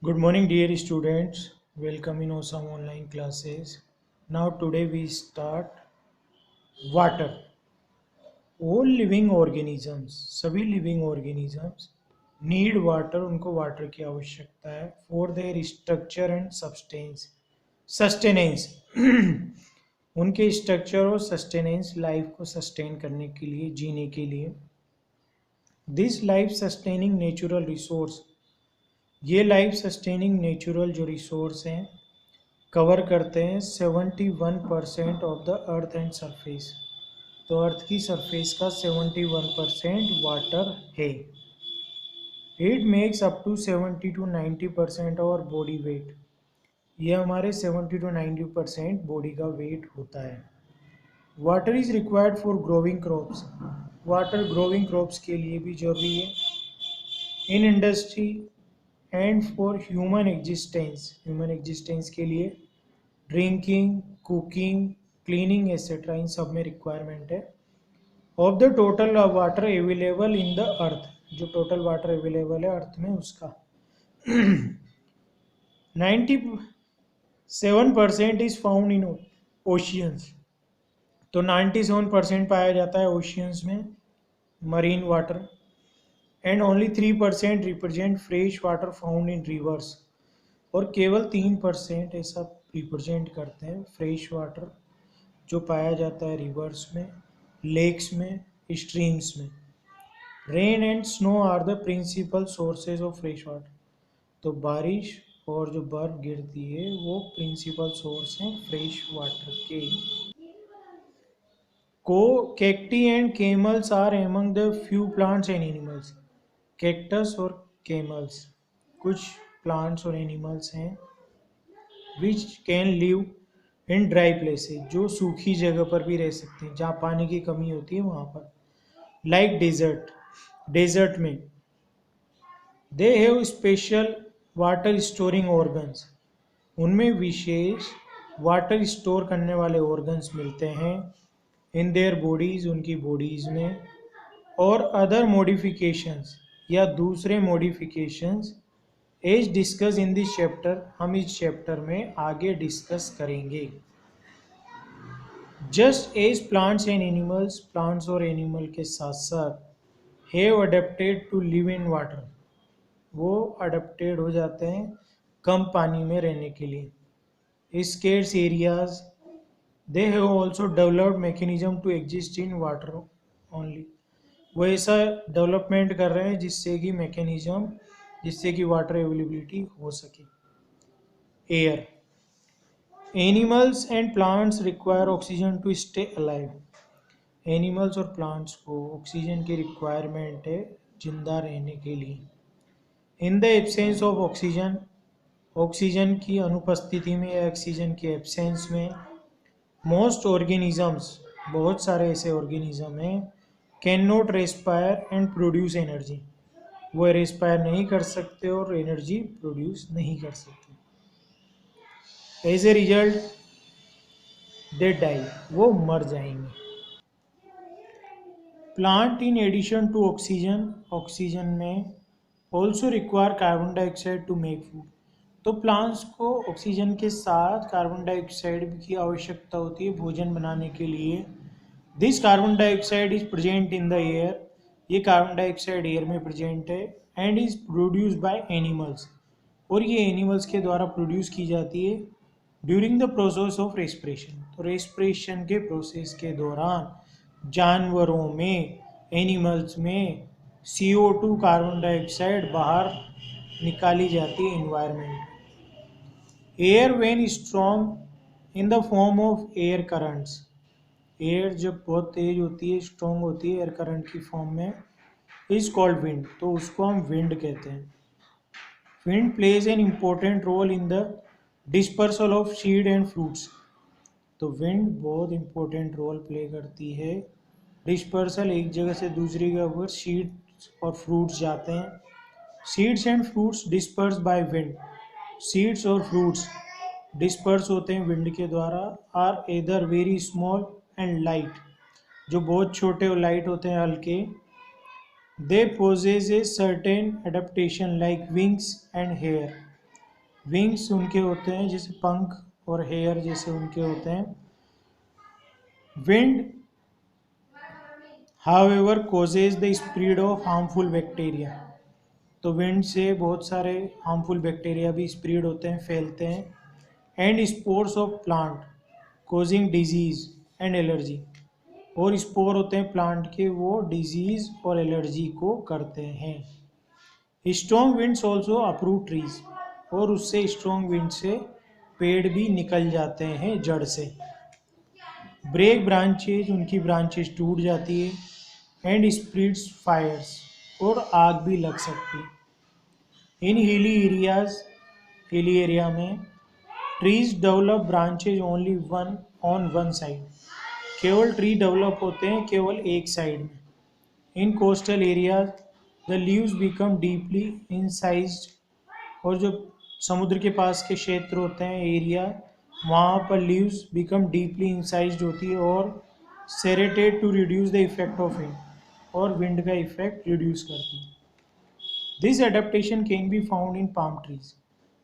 Good morning, dear students. Welcome in some online classes. Now, today we start water. All living organisms, सभी living organisms need water. उनको water की आवश्यकता है for their structure and sustenance. उनके structure और sustenance life को sustain करने के लिए, जीने के लिए. This life sustaining natural resource, ये लाइफ सस्टेनिंग नेचुरल जो रिसोर्स हैं कवर करते हैं 71% of the earth and surface. तो अर्थ की सरफेस का 71% वाटर है. It makes up to 70 to 90% और बॉडी वेट. ये हमारे 70 to 90% बॉडी का वेट होता है. Water is required for growing crops. Water growing crops के लिए भी जरूरी है. In industry and for human existence के लिए ड्रिंकिंग, कुकिंग, क्लीनिंग एसेट्रा इन सब में रिक्वायरमेंट है. Of the total water available in the earth, जो टोटल वाटर अवेलेबल है अर्थ में उसका 97% इज फाउंड इन ओशियंस. तो 97% पाया जाता है ओशियंस में marine water. And only 3% represent fresh water found in reverse. और केवल 3% ऐसा रिप्रेजेंट करते हैं फ्रेश वाटर जो पाया जाता है रिवर्स में, लेक्स में, स्ट्रीम्स में. Rain and snow are the principal sources of fresh water. तो बारिश और जो बर्फ गिरती है वो प्रिंसिपल सोर्स हैं फ्रेश वाटर के. Cacti and camels are among the few plants and animals. Cactus और केमल्स कुछ प्लांट्स और एनिमल्स हैं which can live in dry places, जो सूखी जगह पर भी रह सकते हैं जहाँ पानी की कमी होती है वहाँ पर. लाइक डेजर्ट में they have special water storing organs. उनमें विशेष वाटर स्टोर करने वाले ऑर्गन्स मिलते हैं इन देयर बॉडीज, उनकी बॉडीज में. और अदर मॉडिफिकेशंस या दूसरे modifications as discuss in this chapter, हम इस चैप्टर में आगे डिस्कस करेंगे. Just as plants and animals, plants और एनिमल के साथ साथ have adapted to live in water, वो अडेप्टेड हो जाते हैं कम पानी में रहने के लिए. Scarce areas they have also developed mechanism to exist in water only. वो ऐसा डेवलपमेंट कर रहे हैं जिससे कि मैकेनिज्म, जिससे कि वाटर अवेलेबिलिटी हो सके. Air, animals and plants require oxygen to stay alive. Animals और प्लांट्स को ऑक्सीजन की रिक्वायरमेंट है जिंदा रहने के लिए. In the absence of oxygen, oxygen की अनुपस्थिति में या ऑक्सीजन के एब्सेंस में, मोस्ट ऑर्गेनिजम्स, बहुत सारे ऐसे ऑर्गेनिज्म हैं, can not respire and produce energy. वो रेस्पायर नहीं कर सकते और एनर्जी प्रोड्यूस नहीं कर सकते. As a result they die, वो मर जाएंगे. Plant in addition to oxygen, oxygen में also require carbon dioxide to make food. तो प्लांट्स को ऑक्सीजन के साथ कार्बन डाइऑक्साइड की आवश्यकता होती है भोजन बनाने के लिए. This carbon dioxide is present in the air, ये कार्बन डाइऑक्साइड एयर में प्रेजेंट है. And is produce by animals, और ये एनिमल्स के द्वारा प्रोड्यूस की जाती है during the process of respiration. तो रेस्पिरेशन के प्रोसेस के दौरान जानवरों में, एनिमल्स में CO2 कार्बन डाइऑक्साइड बाहर निकाली जाती है environment. Air when strong in the form of air currents, air जब बहुत तेज होती है, स्ट्रॉन्ग होती है एयर करंट की फॉर्म में, इज कॉल्ड विंड, तो उसको हम विंड कहते हैं. Wind plays an important role in the dispersal of seed and fruits. तो विंड बहुत इम्पोर्टेंट रोल प्ले करती है डिस्पर्सल, एक जगह से दूसरी जगह पर सीड्स और फ्रूट्स जाते हैं. Seeds and fruits disperse by wind, seeds और फ्रूट्स डिस्पर्स होते हैं विंड के द्वारा. Are either very small and light, जो बहुत छोटे और लाइट होते हैं, हल्के. They possess a certain adaptation like wings and hair, wings उनके होते हैं जैसे पंख, और हेयर जैसे उनके होते हैं। Wind however causes the spread of harmful bacteria. तो विंड से बहुत सारे हार्मफुल बैक्टीरिया भी स्प्रेड होते हैं, फैलते हैं। And spores of plant causing disease and allergy. और स्पोर होते हैं प्लांट के, वो डिजीज और एलर्जी को करते हैं। Strong winds also approve trees. और उससे स्ट्रॉन्ग विंड से पेड़ भी निकल जाते हैं जड़ से। ब्रेक ब्रांचेज, उनकी ब्रांचेज टूट जाती है। एंड स्प्रिट्स फायर्स, और आग भी लग सकती है। इन हिली एरिया में trees develop branches only one on one side. केवल ट्री डेवलप होते हैं केवल एक साइड में। In coastal areas the leaves become deeply incised. और जो समुद्र के पास के क्षेत्र होते हैं, एरिया, वहाँ पर लीव्स बिकम डीपली इंसाइज्ड होती है और serrated to reduce the effect of wind. और विंड का इफेक्ट रिड्यूस करती है। This adaptation can be found in palm trees.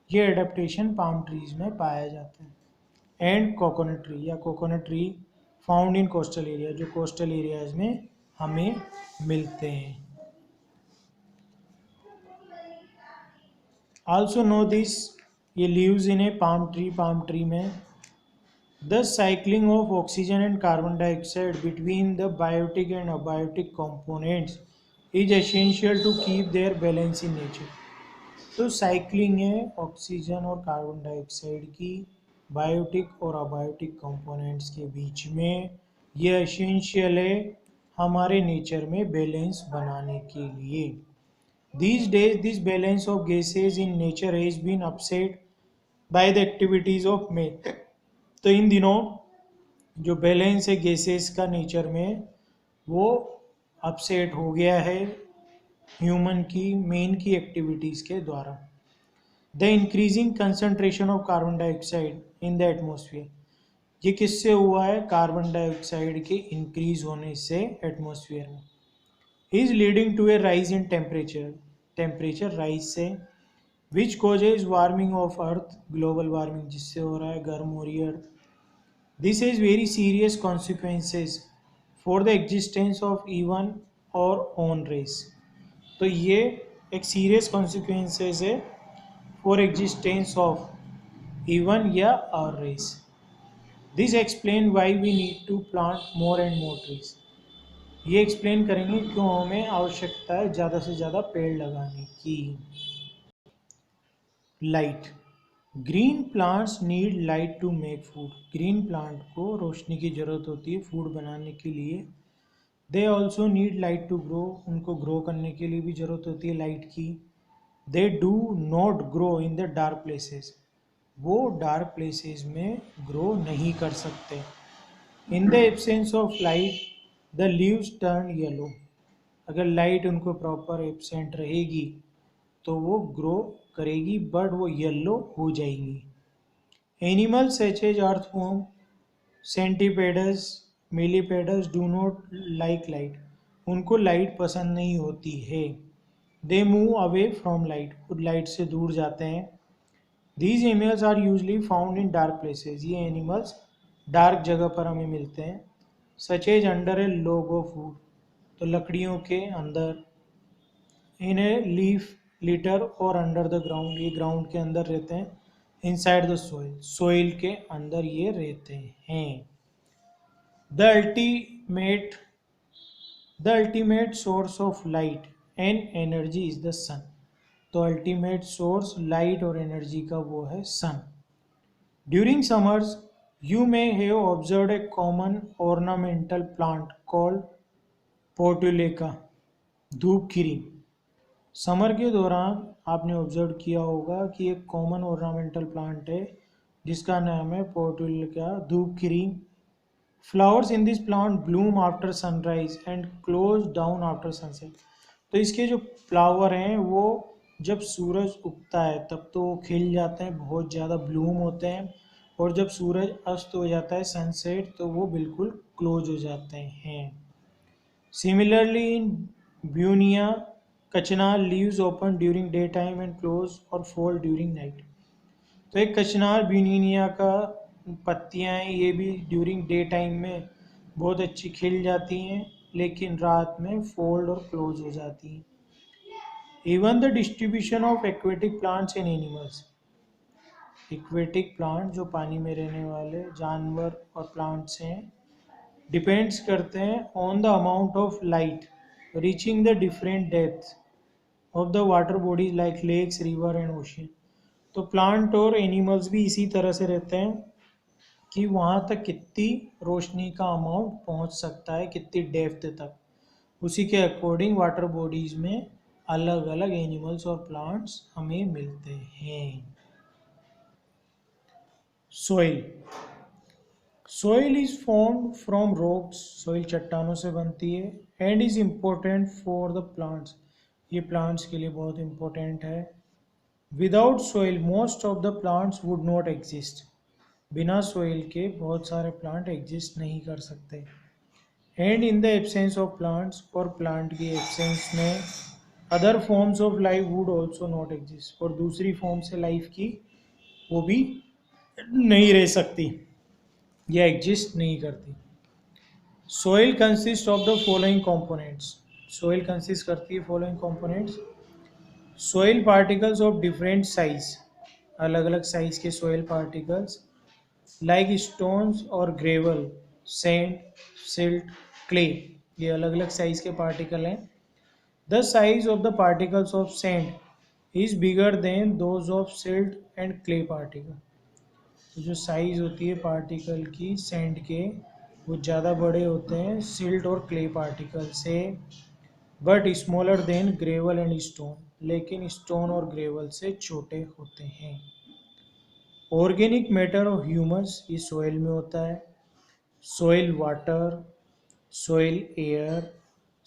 ये एडेप्टेशन पाम ट्रीज में पाया जाता है। एंड कोकोनट ट्री, या coconut tree found in coastal area, जो कोस्टल एरियाज में हमें मिलते हैं। आल्सो नो दिस, ये leaves in a palm tree में the cycling of oxygen and carbon dioxide between the biotic and abiotic components is essential to keep their balance in nature. तो cycling है oxygen और carbon dioxide की biotic और abiotic components के बीच में, यह एसेंशियल है हमारे नेचर में बैलेंस बनाने के लिए। These days, this balance of gases in nature has been upset by the activities of man. तो इन दिनों जो बैलेंस है गैसेस का नेचर में, वो अपसेट हो गया है ह्यूमन की मेन की एक्टिविटीज़ के द्वारा। The increasing concentration of carbon dioxide in the atmosphere, ये किससे हुआ है? कार्बन डाइऑक्साइड के इंक्रीज होने से एटमोसफियर में। Is leading to a rise in temperature rise से, which causes warming of earth, global warming जिससे हो रहा है, गर्म हो रही है earth. This is very serious consequences for the existence of even our own race. तो ये एक सीरियस कॉन्सिक्वेंसेज है फॉर एग्जिस्टेंस ऑफ इवन या our race. This explain why we need to plant more and more trees. ये explain करेंगे क्यों हमें आवश्यकता है ज़्यादा से ज़्यादा पेड़ लगाने की। Light, green plants need light to make food. Green plant को रोशनी की ज़रूरत होती है फूड बनाने के लिए। They also need light to grow, उनको ग्रो करने के लिए भी ज़रूरत होती है लाइट की। They do not grow in the dark places, वो डार्क प्लेसेस में ग्रो नहीं कर सकते। In the absence of light the leaves turn yellow. अगर लाइट उनको प्रॉपर एब्सेंट रहेगी तो वो ग्रो करेगी, बट वो येलो हो जाएंगी। Animals such as earthworm, centipedes, millipedes do not like light, उनको लाइट पसंद नहीं होती है। They move away from light, खुद लाइट से दूर जाते हैं। These animals are usually found in dark places, ये एनिमल्स डार्क जगह पर हमें मिलते हैं। Such as under a log of wood, तो लकड़ियों के अंदर। इन ए लीफ लिटर और अंडर द ग्राउंड, ये ग्राउंड के अंदर रहते हैं। इनसाइड द सोइल, सोइल के अंदर ये रहते हैं। The ultimate source of light and energy is the sun. तो अल्टीमेट सोर्स लाइट और एनर्जी का वो है sun. During summers you may have observed a common ornamental plant called portulaca, धूप खिरी। समर के दौरान आपने ऑब्जर्व किया होगा कि एक कॉमन ऑर्नामेंटल प्लांट है जिसका नाम है पोर्टुलेका, धूप खिरी। Flowers in this plant Bloom after sunrise and close down after sunset. तो इसके जो फ्लावर हैं वो जब सूरज उगता है तब तो वो खिल जाते हैं, बहुत ज़्यादा ब्लूम होते हैं, और जब सूरज अस्त हो जाता है सनसेट तो वो बिल्कुल क्लोज हो जाते हैं। सिमिलरली इन ब्यूनिया कचना, leaves open during day time and close और फोल्ड ड्यूरिंग नाइट। तो एक कचनार ब्यूनिनिया का पत्तियां हैं, ये भी ड्यूरिंग डे टाइम में बहुत अच्छी खिल जाती हैं, लेकिन रात में फोल्ड और क्लोज हो जाती हैं। Even the distribution of aquatic plants and animals, aquatic plant जो पानी में रहने वाले जानवर और प्लांट्स हैं, डिपेंड्स करते हैं on the amount of light reaching the different depth of the water bodies like lakes, river and ocean. तो प्लांट और एनिमल्स भी इसी तरह से रहते हैं कि वहाँ तक कितनी रोशनी का अमाउंट पहुँच सकता है, कितनी डेप्थ तक, उसी के अकॉर्डिंग वाटर बॉडीज में अलग अलग एनिमल्स और प्लांट्स हमें मिलते हैं। Soil, soil is formed from rocks, soil चट्टानों से बनती है, and is important for the plants, ये प्लांट्स के लिए बहुत इम्पोर्टेंट है। Without soil most of the plants would not exist, बिना सोइल के बहुत सारे प्लांट एग्जिस्ट नहीं कर सकते। And in the absence of plants, और प्लांट की एब्सेंस में other forms of life would also not exist, और दूसरी फॉर्म से लाइफ की वो भी नहीं रह सकती या एग्जिस्ट नहीं करती। Soil consist of the following components, soil consist करती है following components. Soil particles of different size, अलग अलग साइज के सोइल पार्टिकल्स, लाइक स्टोन्स और ग्रेवल, सैंड, सिल्ट, क्ले, ये अलग अलग साइज के पार्टिकल हैं। The size of the particles of sand is bigger than those of silt and clay particle, तो जो साइज होती है पार्टिकल की सैंड के, वो ज़्यादा बड़े होते हैं सिल्ट और क्ले पार्टिकल से, but smaller than gravel and stone, लेकिन स्टोन और ग्रेवल से छोटे होते हैं। ऑर्गेनिक मैटर ऑफ ह्यूमस, ये सोइल में होता है। Soil water, soil air,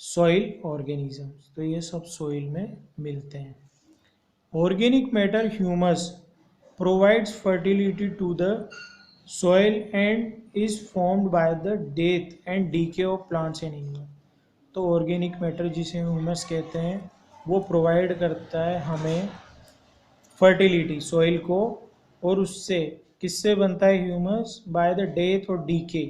soil organisms, तो ये सब सोइल में मिलते हैं। Organic matter humus provides fertility to the soil and is formed by the death and decay of plants and animals। तो ऑर्गेनिक मैटर जिसे ह्यूमस कहते हैं वो प्रोवाइड करता है हमें फर्टिलिटी सोइल को, और उससे किससे बनता है ह्यूमस? बाय द डेथ और डीके,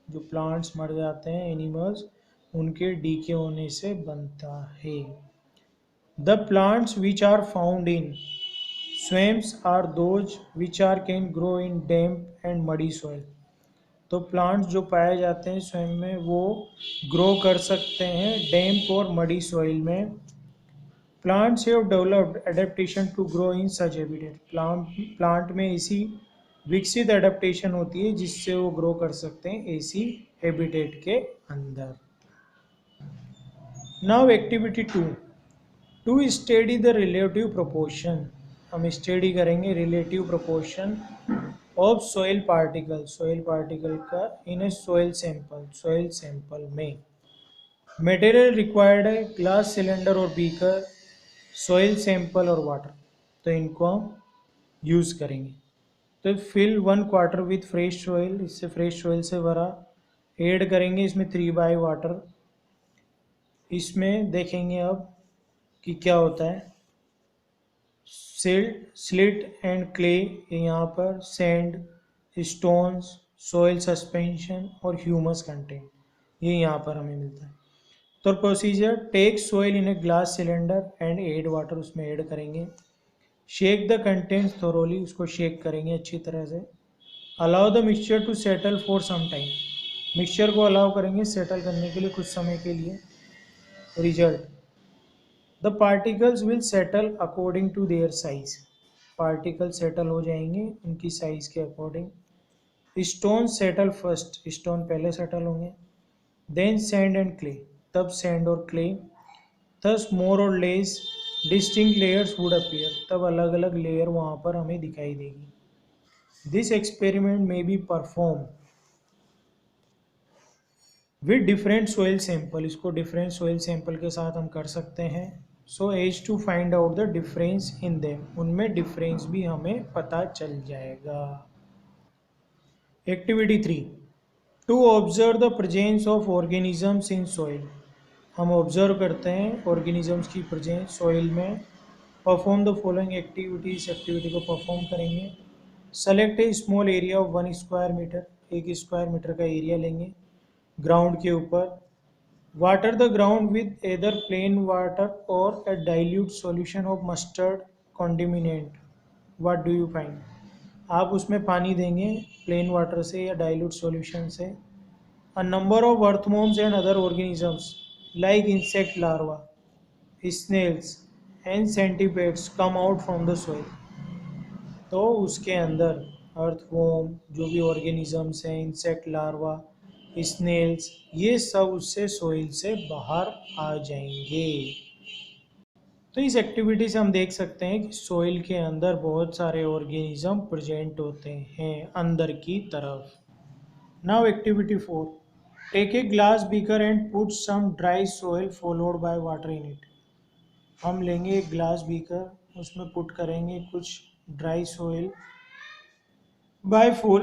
जो प्लांट्स मर जाते हैं एनिमल्स, उनके डीके होने से बनता है। The plants which are found in swamps are those which are can grow in damp and muddy soil। तो प्लांट्स जो पाए जाते हैं स्वयं में वो ग्रो कर सकते हैं डैम्प और मडी सॉइल में। Plants have developed adaptation to grow in such habitat, plant में इसी विकसित एडेप्टेशन होती है जिससे वो ग्रो कर सकते हैं ऐसी हैबिटेट के अंदर। Now activity 2, to study the relative proportion, हम स्टडी करेंगे relative proportion of soil particle, soil particle का in a soil sample, soil sample में। मटेरियल रिक्वायर्ड है ग्लास सिलेंडर और बीकर, सॉइल सैंपल और वाटर, तो इनको हम यूज़ करेंगे। तो फिल 1/4 विथ फ्रेश सॉइल, इससे फ्रेश सॉइल से भरा, ऐड करेंगे इसमें 3/4 वाटर। इसमें देखेंगे अब कि क्या होता है। स्लिट एंड क्ले, यहाँ पर सैंड, स्टोन्स, सॉइल सस्पेंशन और ह्यूमस कंटेंट, ये यहाँ पर हमें मिलता है। तो procedure, take soil in a glass cylinder and add water, उसमें ऐड करेंगे। शेक द कंटेंट्स थोरोली, उसको शेक करेंगे अच्छी तरह से। Allow the mixture to settle for some time, mixture को अलाउ करेंगे सेटल करने के लिए कुछ समय के लिए। Result, the particles will settle according to their size, particle settle हो जाएंगे उनकी साइज के according. Stone settle first, stone पहले सेटल होंगे। देन सैंड एंड क्ले, तब सैंड और क्ले। थस मोर और less distinct layers would appear, तब अलग अलग लेयर वहाँ पर हमें दिखाई देगी। दिस एक्सपेरिमेंट में be perform with different soil sample, इसको डिफरेंट सोइल सैंपल के साथ हम कर सकते हैं। So as to find out the difference in them, उनमें डिफरेंस भी हमें पता चल जाएगा। Activity 3, to observe the presence of organisms in soil, हम ऑब्जर्व करते हैं ऑर्गेनिजम्स की प्रेजेंस सॉइल में। Perform the following activities, activity को परफॉर्म करेंगे। Select a small area of 1 square metre, 1 square metre का एरिया लेंगे ग्राउंड के ऊपर। Water the ground with either plain water or a dilute solution of mustard condiment, what do you find. आप उसमें पानी देंगे प्लेन वाटर से या डाइल्यूट सॉल्यूशन से। A number of earthworms and other organisms like insect larva, snails and centipedes come out from the soil. तो उसके अंदर अर्थवॉर्म, जो भी ऑर्गेनिजम्स हैं, इंसेक्ट लार्वा, स्नेल्स, ये सब उससे सोइल से बाहर आ जाएंगे। तो इस एक्टिविटी से हम देख सकते हैं कि सोइल के अंदर बहुत सारे ऑर्गेनिज्म प्रेजेंट होते हैं अंदर की तरफ। Now activity 4, take a glass beaker and put some dry soil followed by water in it. हम लेंगे एक ग्लास बीकर, उसमें पुट करेंगे कुछ dry soil by full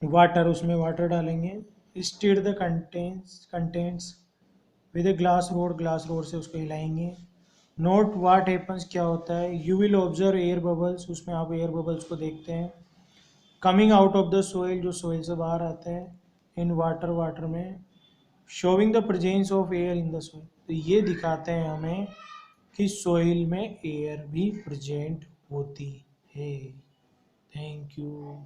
water, उसमें वाटर डालेंगे। Stir the contents with a glass rod से उसको हिलाएंगे। नोट व्हाट हैपन्स, क्या होता है। You will observe air bubbles, उसमें आप एयर बबल्स को देखते हैं। Coming out of the soil, जो सोइल से बाहर आते हैं। इन वाटर, वाटर में। Showing the presence of air in the soil, तो ये दिखाते हैं हमें कि सोइल में एयर भी प्रेजेंट होती है। Thank you.